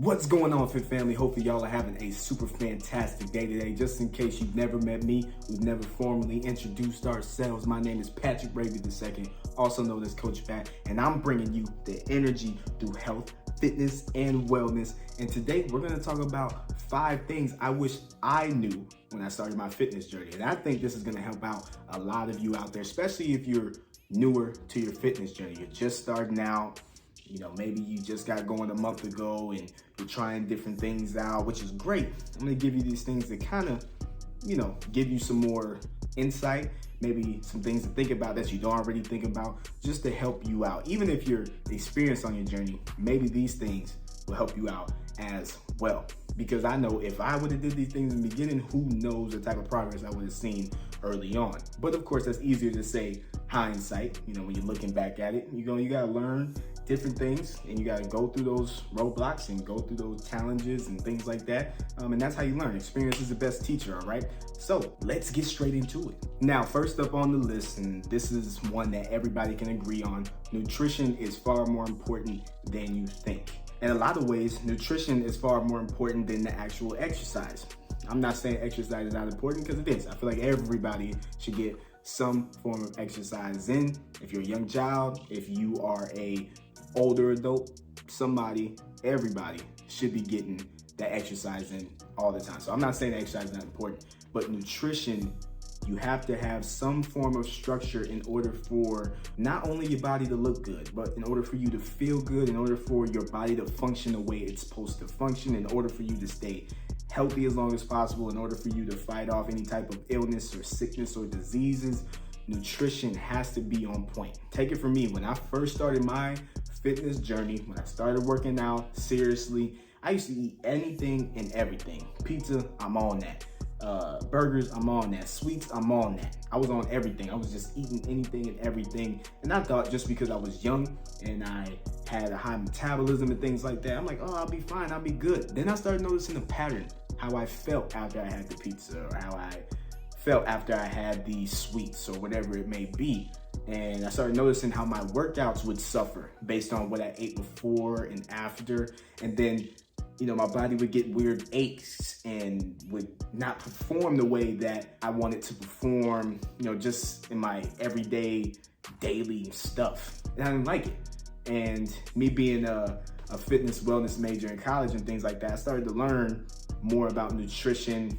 What's going on, Fit Family? Hopefully y'all are having a super fantastic day today. Just in case you've never met me, we've never formally introduced ourselves. My name is Patrick Raby II, also known as Coach Pat, and I'm bringing you the energy through health, fitness, and wellness. And today we're gonna talk about 5 things I wish I knew when I started my fitness journey. And I think this is gonna help out a lot of you out there, especially if you're newer to your fitness journey. You're just starting out. You know, maybe you just got going a month ago and you're trying different things out, which is great. I'm gonna give you these things that kind of, give you some more insight, maybe some things to think about that you don't already think about, just to help you out. Even if you're experienced on your journey, maybe these things will help you out as well. Because I know if I would have did these things in the beginning, who knows the type of progress I would have seen early on. But of course, that's easier to say hindsight, when you're looking back at it. You gotta learn different things and you got to go through those roadblocks and go through those challenges and things like that. And that's how you learn. Experience is the best teacher, all right? So let's get straight into it. Now, first up on the list, and this is one that everybody can agree on, nutrition is far more important than you think. In a lot of ways, nutrition is far more important than the actual exercise. I'm not saying exercise is not important, because it is. I feel like everybody should get some form of exercise in. If you're a young child, if you are a older adult, everybody should be getting that exercise in all the time. So I'm not saying that exercise is not important, but nutrition, you have to have some form of structure in order for not only your body to look good, but in order for you to feel good, in order for your body to function the way it's supposed to function, in order for you to stay healthy as long as possible, in order for you to fight off any type of illness or sickness or diseases. Nutrition has to be on point. Take it from me, when I first started my fitness journey, when I started working out seriously, I used to eat anything and everything. Pizza, I'm on that. Burgers, I'm on that. Sweets, I'm on that. I was on everything. I was just eating anything and everything. And I thought just because I was young and I had a high metabolism and things like that, I'm like, oh, I'll be fine, I'll be good. Then I started noticing a pattern, how I felt after I had the pizza, or how I felt after I had the sweets, or whatever it may be. And I started noticing how my workouts would suffer based on what I ate before and after. And then, my body would get weird aches and would not perform the way that I wanted to perform, just in my everyday, daily stuff. And I didn't like it. And me being a fitness wellness major in college and things like that, I started to learn more about nutrition,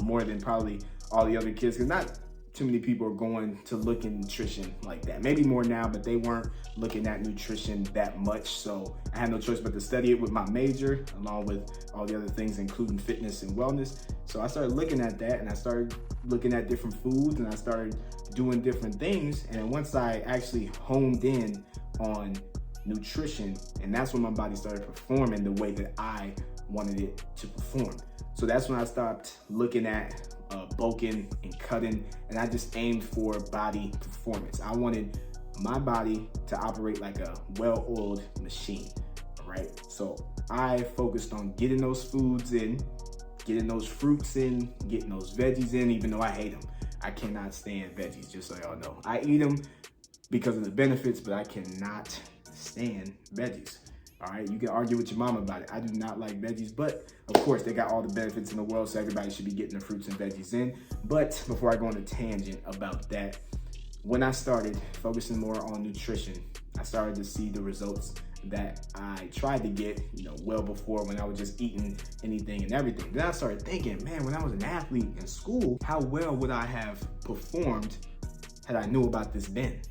more than probably all the other kids, because not too many people are going to look in nutrition like that. Maybe more now, but they weren't looking at nutrition that much. So I had no choice but to study it with my major, along with all the other things, including fitness and wellness. So I started looking at that, and I started looking at different foods, and I started doing different things. And once I actually honed in on nutrition, and that's when my body started performing the way that I wanted it to perform. So that's when I stopped looking at bulking and cutting, and I just aimed for body performance. I wanted my body to operate like a well-oiled machine, all right? So I focused on getting those foods in, getting those fruits in, getting those veggies in, even though I hate them. I cannot stand veggies, just so y'all know. I eat them because of the benefits, but I cannot stand veggies. All right, you can argue with your mom about it. I do not like veggies, but of course they got all the benefits in the world, so everybody should be getting the fruits and veggies in. But before I go on a tangent about that, when I started focusing more on nutrition, I started to see the results that I tried to get, well before, when I was just eating anything and everything. Then I started thinking, man, when I was an athlete in school, how well would I have performed had I knew about this then?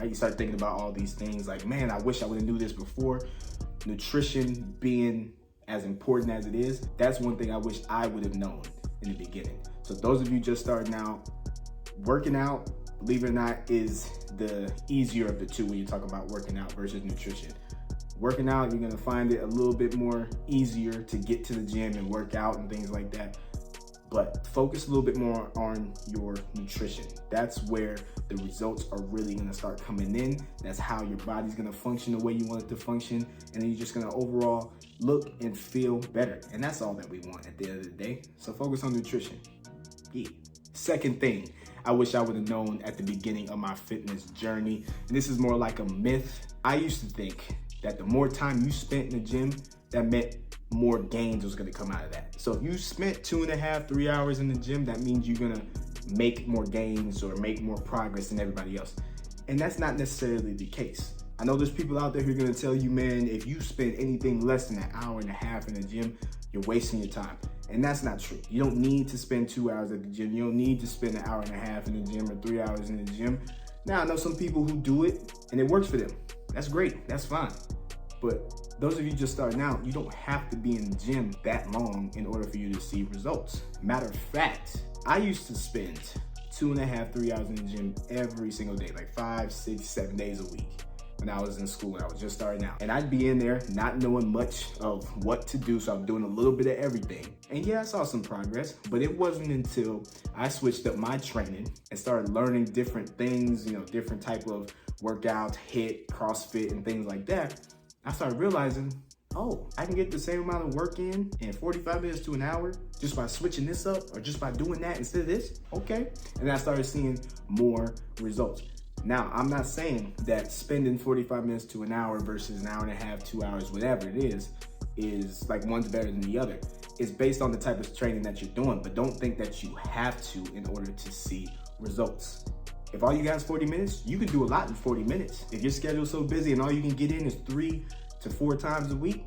You start thinking about all these things like, man, I wish I would have knew this before. Nutrition being as important as it is, that's one thing I wish I would have known in the beginning. So those of you just starting out, working out, believe it or not, is the easier of the two when you talk about working out versus nutrition. Working out, you're gonna find it a little bit more easier to get to the gym and work out and things like that. But focus a little bit more on your nutrition. That's where the results are really gonna start coming in. That's how your body's gonna function the way you want it to function. And then you're just gonna overall look and feel better. And that's all that we want at the end of the day. So focus on nutrition. Yeah. Second thing I wish I would have known at the beginning of my fitness journey, and this is more like a myth. I used to think that the more time you spent in the gym, that meant more gains was gonna come out of that. So if you spent 2.5, 3 hours in the gym, that means you're gonna make more gains or make more progress than everybody else. And that's not necessarily the case. I know there's people out there who are gonna tell you, man, if you spend anything less than an hour and a half in the gym, you're wasting your time. And that's not true. You don't need to spend 2 hours at the gym. You don't need to spend an hour and a half in the gym or 3 hours in the gym. Now, I know some people who do it and it works for them. That's great, that's fine. But those of you just starting out, you don't have to be in the gym that long in order for you to see results. Matter of fact, I used to spend 2.5, 3 hours in the gym every single day, like 5, 6, 7 days a week when I was in school and I was just starting out. And I'd be in there not knowing much of what to do, so I'm doing a little bit of everything. And yeah, I saw some progress, but it wasn't until I switched up my training and started learning different things, different type of workouts, HIIT, CrossFit, and things like that, I started realizing, oh, I can get the same amount of work in 45 minutes to an hour just by switching this up or just by doing that instead of this. Okay. And I started seeing more results. Now, I'm not saying that spending 45 minutes to an hour versus an hour and a half, 2 hours, whatever it is like one's better than the other. It's based on the type of training that you're doing, but don't think that you have to in order to see results. If all you got is 40 minutes, you can do a lot in 40 minutes. If your schedule's so busy and all you can get in is 3 to 4 times a week,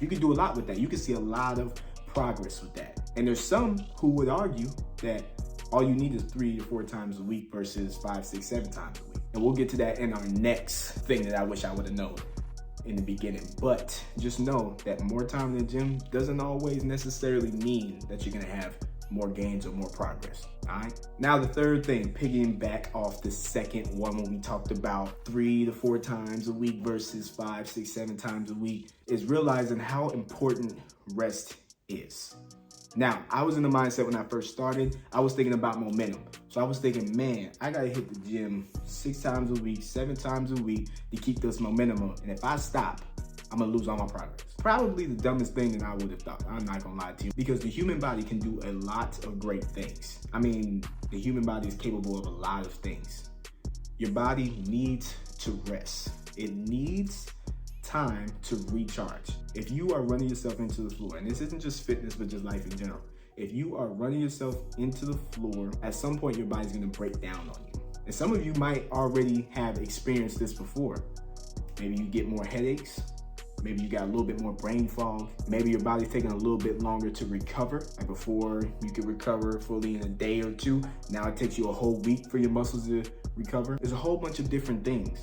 you can do a lot with that. You can see a lot of progress with that. And there's some who would argue that all you need is 3 to 4 times a week versus 5, 6, 7 times a week. And we'll get to that in our next thing that I wish I would have known in the beginning. But just know that more time in the gym doesn't always necessarily mean that you're gonna have more gains or more progress, all right? Now the third thing, pigging back off the second one when we talked about 3 to 4 times a week versus 5, 6, 7 times a week, is realizing how important rest is. Now, I was in the mindset when I first started, I was thinking about momentum. So I was thinking, man, I gotta hit the gym 6 times a week, 7 times a week to keep this momentum up. And if I stop, I'm gonna lose all my progress. Probably the dumbest thing that I would have thought. I'm not gonna lie to you, because the human body can do a lot of great things. I mean, the human body is capable of a lot of things. Your body needs to rest. It needs time to recharge. If you are running yourself into the floor, and this isn't just fitness, but just life in general. If you are running yourself into the floor, at some point your body's gonna break down on you. And some of you might already have experienced this before. Maybe you get more headaches. Maybe you got a little bit more brain fog. Maybe your body's taking a little bit longer to recover. Like before you could recover fully in a day or 2, now it takes you a whole week for your muscles to recover. There's a whole bunch of different things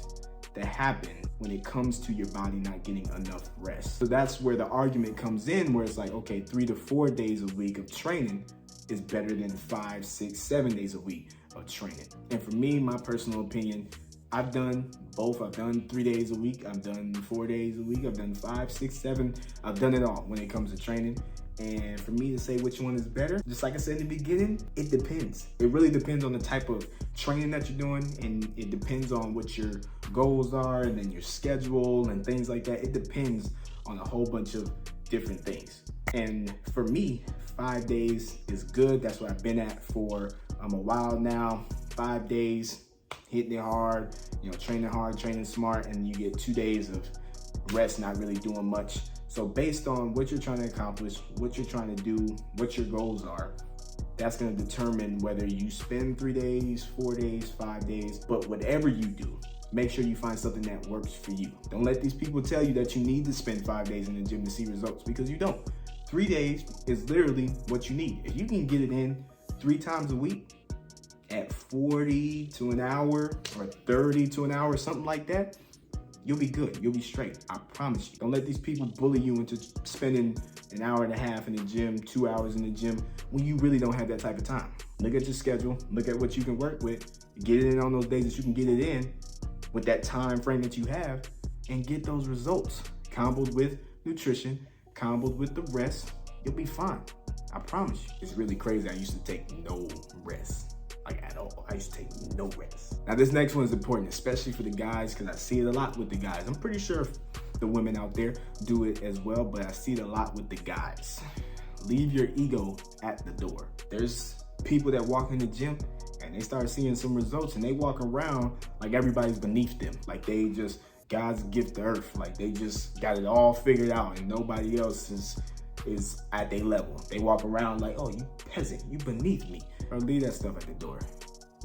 that happen when it comes to your body not getting enough rest. So that's where the argument comes in, where it's like, okay, 3 to 4 days a week of training is better than 5, 6, 7 days a week of training. And for me, my personal opinion, I've done both. I've done 3 days a week. I've done 4 days a week. I've done 5, 6, 7. I've done it all when it comes to training. And for me to say which one is better, just like I said in the beginning, it depends. It really depends on the type of training that you're doing, and it depends on what your goals are, and then your schedule and things like that. It depends on a whole bunch of different things. And for me, 5 days is good. That's what I've been at for a while now. 5 days, hitting it hard, training hard, training smart, and you get 2 days of rest, not really doing much. So based on what you're trying to accomplish, what you're trying to do, what your goals are, that's going to determine whether you spend 3 days, 4 days, 5 days. But whatever you do, make sure you find something that works for you. Don't let these people tell you that you need to spend 5 days in the gym to see results, because you don't. 3 days is literally what you need. If you can get it in 3 times a week at 40 to an hour or 30 to an hour, something like that, you'll be good. You'll be straight. I promise you. Don't let these people bully you into spending an hour and a half in the gym, 2 hours in the gym, when you really don't have that type of time. Look at your schedule. Look at what you can work with. Get it in on those days that you can get it in with that time frame that you have, and get those results. Comboed with nutrition, comboed with the rest, you'll be fine. I promise you. It's really crazy. I used to take no rest. Like at all. I used to take no rest. Now this next one is important, especially for the guys, because I see it a lot with the guys. I'm pretty sure the women out there do it as well, but I see it a lot with the guys. Leave your ego at the door. There's people that walk in the gym and they start seeing some results, and they walk around like everybody's beneath them. Like they just God's gift to earth. Like, they just got it all figured out and nobody else is at their level. They walk around like, oh, you peasant, you beneath me. Bro, leave that stuff at the door.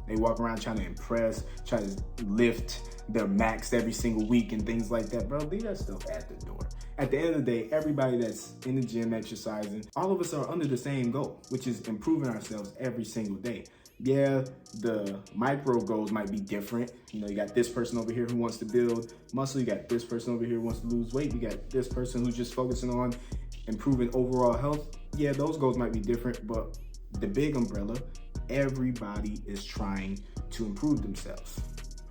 They walk around trying to impress, try to lift their max every single week and things like that. Bro, leave that stuff at the door. At the end of the day, everybody that's in the gym exercising, all of us are under the same goal, which is improving ourselves every single day. Yeah, the micro goals might be different. You know, you got this person over here who wants to build muscle. You got this person over here who wants to lose weight. You got this person who's just focusing on improving overall health. Yeah, those goals might be different, but the big umbrella, everybody is trying to improve themselves,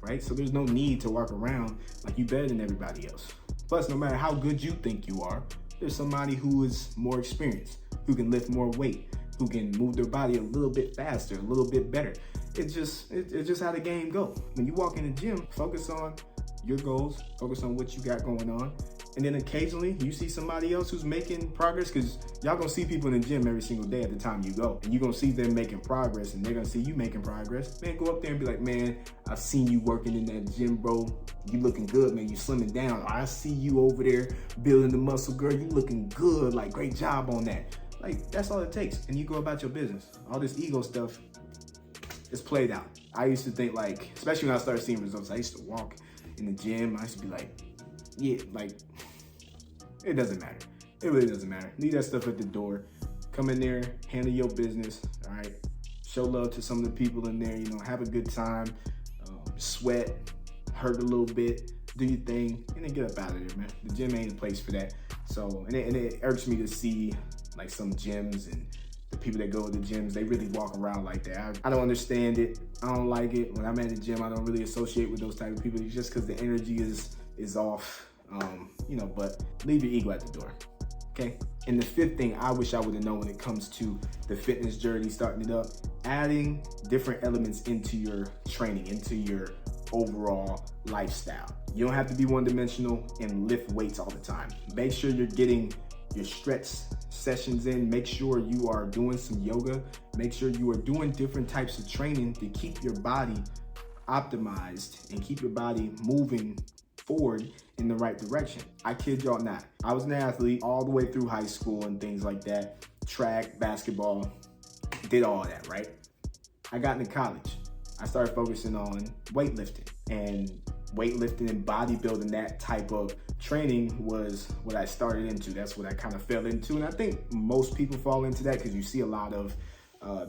right? So there's no need to walk around like you better than everybody else. Plus, no matter how good you think you are, there's somebody who is more experienced, who can lift more weight, who can move their body a little bit faster, a little bit better. It's just how the game goes. When you walk in the gym, focus on your goals, focus on what you got going on. And then occasionally you see somebody else who's making progress, because y'all gonna see people in the gym every single day at the time you go. And you're gonna see them making progress and they're gonna see you making progress. Man, go up there and be like, man, I've seen you working in that gym, bro. You looking good, man. You slimming down. I see you over there building the muscle, girl. You looking good. Like, great job on that. Like, that's all it takes. And you go about your business. All this ego stuff is played out. I used to think, like, especially when I started seeing results, I used to walk in the gym. I used to be like, yeah, like, it doesn't matter. It really doesn't matter. Leave that stuff at the door. Come in there, handle your business, all right? Show love to some of the people in there, you know, have a good time, sweat, hurt a little bit, do your thing, and then get up out of there, man. The gym ain't a place for that. So, and it irks me to see, like, some gyms and the people that go to the gyms, they really walk around like that. I don't understand it. I don't like it. When I'm at the gym, I don't really associate with those type of people just because the energy is off. You know, but leave your ego at the door, okay? And the fifth thing I wish I would have known when it comes to the fitness journey, starting it up, adding different elements into your training, into your overall lifestyle. You don't have to be one-dimensional and lift weights all the time. Make sure you're getting your stretch sessions in. Make sure you are doing some yoga. Make sure you are doing different types of training to keep your body optimized and keep your body moving forward in the right direction. I kid y'all not. I was an athlete all the way through high school and things like that. Track, basketball, did all that, right? I got into college. I started focusing on weightlifting, and weightlifting and bodybuilding, that type of training was what I started into. That's what I kind of fell into. And I think most people fall into that because you see a lot of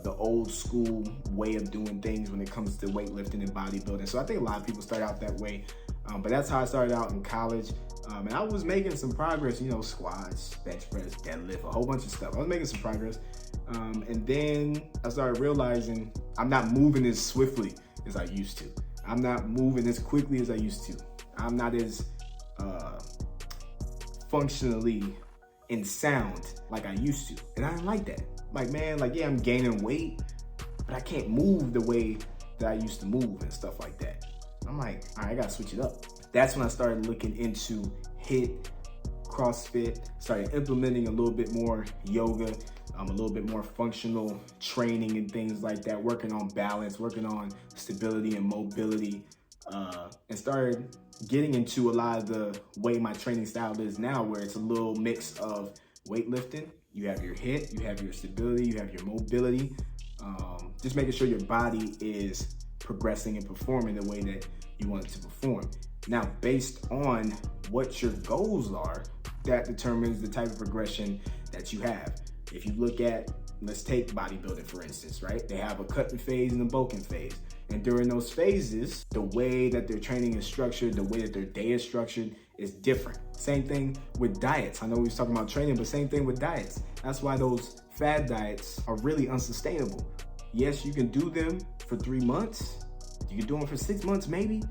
the old school way of doing things when it comes to weightlifting and bodybuilding. So I think a lot of people start out that way. But that's how I started out in college. And I was making some progress, you know, squats, bench press, deadlift, a whole bunch of stuff. I was making some progress. And then I started realizing I'm not moving as swiftly as I used to. I'm not moving as quickly as I used to. I'm not as functionally in sound like I used to. And I didn't like that. Like, man, like, yeah, I'm gaining weight, but I can't move the way that I used to move and stuff like that. I'm like, all right, I gotta switch it up. That's when I started looking into HIIT, CrossFit, started implementing a little bit more yoga, a little bit more functional training and things like that, working on balance, working on stability and mobility, and started getting into a lot of the way my training style is now, where it's a little mix of weightlifting. You have your HIIT, you have your stability, you have your mobility, just making sure your body is progressing and performing the way that you want it to perform. Now, based on what your goals are, that determines the type of progression that you have. If you look at, let's take bodybuilding for instance, right? They have a cutting phase and a bulking phase. And during those phases, the way that their training is structured, the way that their day is structured is different. Same thing with diets. I know we was talking about training, but same thing with diets. That's why those fad diets are really unsustainable. Yes, you can do them for 3 months. You can do them for 6 months maybe,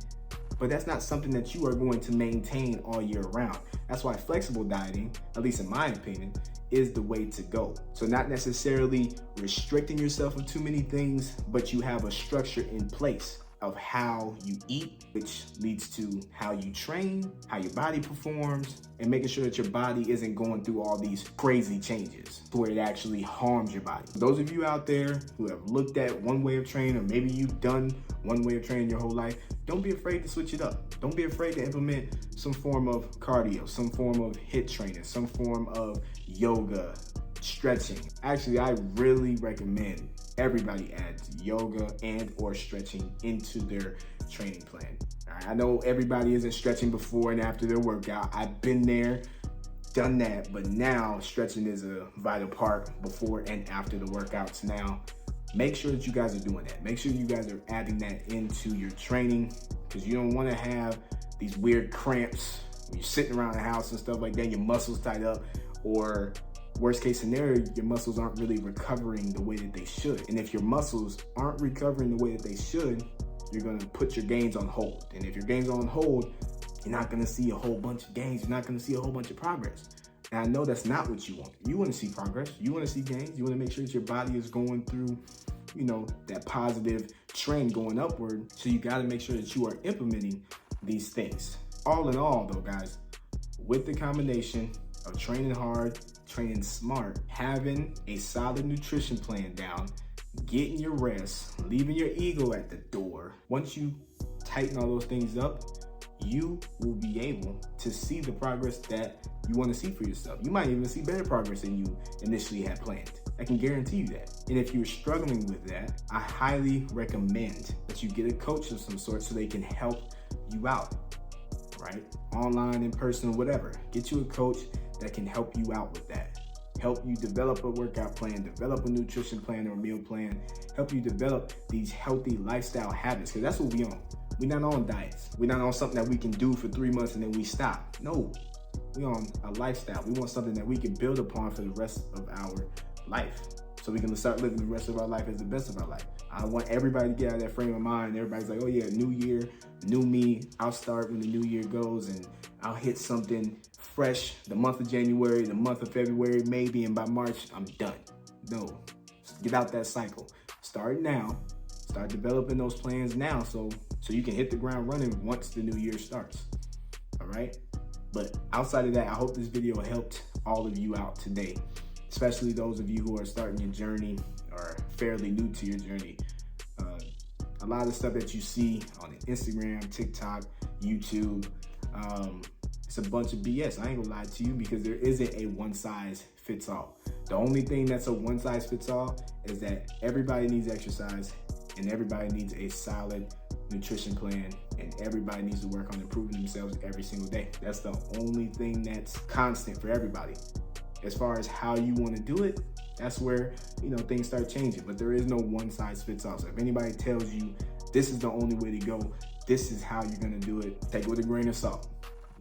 but that's not something that you are going to maintain all year round. That's why flexible dieting, at least in my opinion, is the way to go. So not necessarily restricting yourself of too many things, but you have a structure in place. of how you eat, which leads to how you train, how your body performs, and making sure that your body isn't going through all these crazy changes to where it actually harms your body. For those of you out there who have looked at one way of training, or maybe you've done one way of training your whole life, don't be afraid to switch it up. Don't be afraid to implement some form of cardio, some form of HIIT training, some form of yoga, stretching. Actually, I really recommend everybody adds yoga and or stretching into their training plan. All right, I know everybody isn't stretching before and after their workout. I've been there, done that, but now stretching is a vital part before and after the workouts. Now, make sure that you guys are doing that. Make sure you guys are adding that into your training, because you don't want to have these weird cramps when you're sitting around the house and stuff like that, your muscles tied up, or worst case scenario, your muscles aren't really recovering the way that they should. And if your muscles aren't recovering the way that they should, you're gonna put your gains on hold. And if your gains are on hold, you're not gonna see a whole bunch of gains. You're not gonna see a whole bunch of progress. And I know that's not what you want. You wanna see progress. You wanna see gains. You wanna make sure that your body is going through, that positive trend going upward. So you gotta make sure that you are implementing these things. All in all though, guys, with the combination of training hard, training smart, having a solid nutrition plan down, getting your rest, leaving your ego at the door. Once you tighten all those things up, you will be able to see the progress that you want to see for yourself. You might even see better progress than you initially had planned. I can guarantee you that. And if you're struggling with that, I highly recommend that you get a coach of some sort so they can help you out, right? Online, in person, whatever. Get you a coach that can help you out with that. Help you develop a workout plan, develop a nutrition plan or meal plan, help you develop these healthy lifestyle habits, because that's what we on. We're not on diets. We're not on something that we can do for 3 months and then we stop. No, we on a lifestyle. We want something that we can build upon for the rest of our life, so we can start living the rest of our life as the best of our life. I want everybody to get out of that frame of mind. Everybody's like, oh yeah, new year, new me. I'll start when the new year goes and I'll hit something fresh the month of January, the month of February, maybe, and by March, I'm done. No, get out that cycle. Start now. Start developing those plans now so you can hit the ground running once the new year starts. All right? But outside of that, I hope this video helped all of you out today, especially those of you who are starting your journey or fairly new to your journey. A lot of stuff that you see on Instagram, TikTok, YouTube, it's a bunch of BS. I ain't gonna lie to you, because there isn't a one size fits all. The only thing that's a one size fits all is that everybody needs exercise and everybody needs a solid nutrition plan and everybody needs to work on improving themselves every single day. That's the only thing that's constant for everybody. As far as how you want to do it, that's where, things start changing. But there is no one size fits all. So if anybody tells you this is the only way to go, this is how you're going to do it, take it with a grain of salt.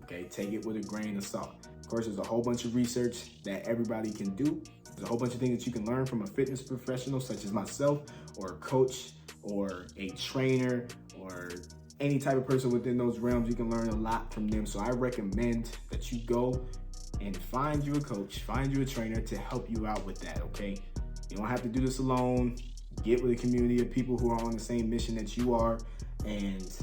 Okay, take it with a grain of salt. Of course, there's a whole bunch of research that everybody can do. There's a whole bunch of things that you can learn from a fitness professional such as myself, or a coach, or a trainer, or any type of person within those realms. You can learn a lot from them. So I recommend that you go and find you a coach, find you a trainer to help you out with that, okay? You don't have to do this alone. Get with a community of people who are on the same mission that you are and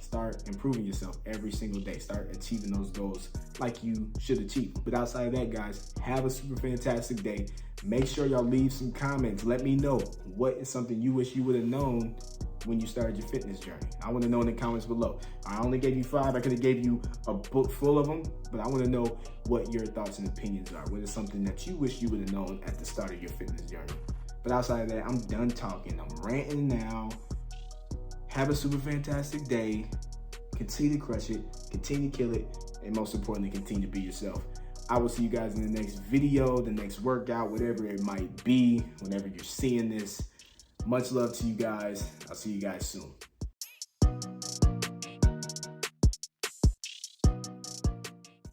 start improving yourself every single day. Start achieving those goals like you should achieve. But outside of that, guys, have a super fantastic day. Make sure y'all leave some comments. Let me know what is something you wish you would have known when you started your fitness journey. I want to know in the comments below. I only gave you 5. I could have gave you a book full of them, but I want to know what your thoughts and opinions are. What is something that you wish you would have known at the start of your fitness journey? But outside of that, I'm done talking. I'm ranting now. Have a super fantastic day. Continue to crush it, continue to kill it, and most importantly, continue to be yourself. I will see you guys in the next video, the next workout, whatever it might be, whenever you're seeing this. Much love to you guys. I'll see you guys soon.